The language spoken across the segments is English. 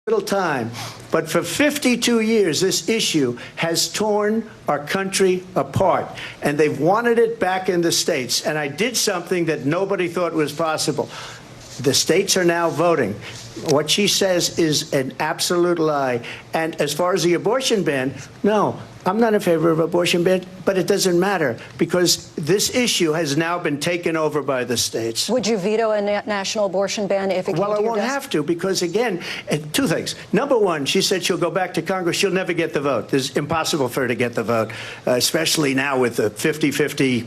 little time, but for 52 years, this issue has torn our country apart, and they've wanted it back in the states. And I did something that nobody thought was possible. The states are now voting. What she says is an absolute lie. And as far as the abortion ban, no, I'm not in favor of abortion ban, but it doesn't matter because this issue has now been taken over by the states. Would you veto a national abortion ban if it came to your desk? Well, I won't have to because, again, two things. Number one, she said she'll go back to Congress. She'll never get the vote. It's impossible for her to get the vote, especially now with the 50-50,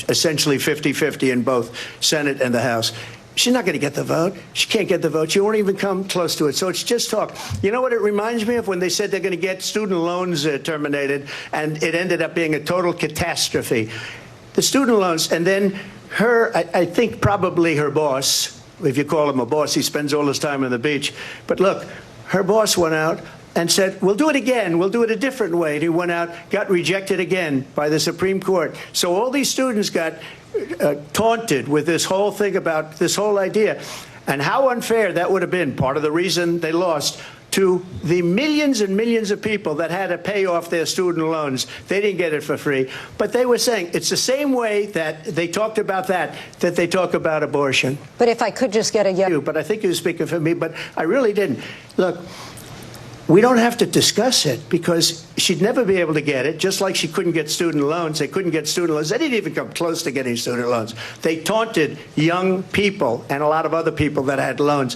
essentially 50-50 in both Senate and the House. She's not going to get the vote. She can't get the vote. She won't even come close to it. So it's just talk. You know what it reminds me of? When they said they're going to get student loans terminated, and it ended up being a total catastrophe. The student loans, and then her, I think probably her boss, if you call him a boss, he spends all his time on the beach. But look, her boss went out and said, we'll do it again. We'll do it a different way. And he went out, got rejected again by the Supreme Court. So all these students got taunted with this whole thing about this whole idea. And how unfair that would have been, part of the reason they lost, to the millions and millions of people that had to pay off their student loans. They didn't get it for free. But they were saying it's the same way that they talked about that they talk about abortion. But if I could just get a yes. But I think you were speaking for me, but I really didn't. Look, we don't have to discuss it because she'd never be able to get it, just like she couldn't get student loans. They couldn't get student loans. They didn't even come close to getting student loans. They taunted young people and a lot of other people that had loans.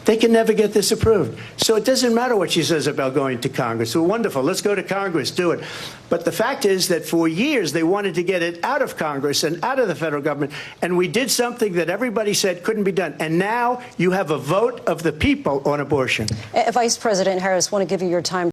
They can never get this approved. So it doesn't matter what she says about going to Congress. Well, wonderful. Let's go to Congress. Do it. But the fact is that for years they wanted to get it out of Congress and out of the federal government. And we did something that everybody said couldn't be done. And now you have a vote of the people on abortion. Vice President Harris, I want to give you your time.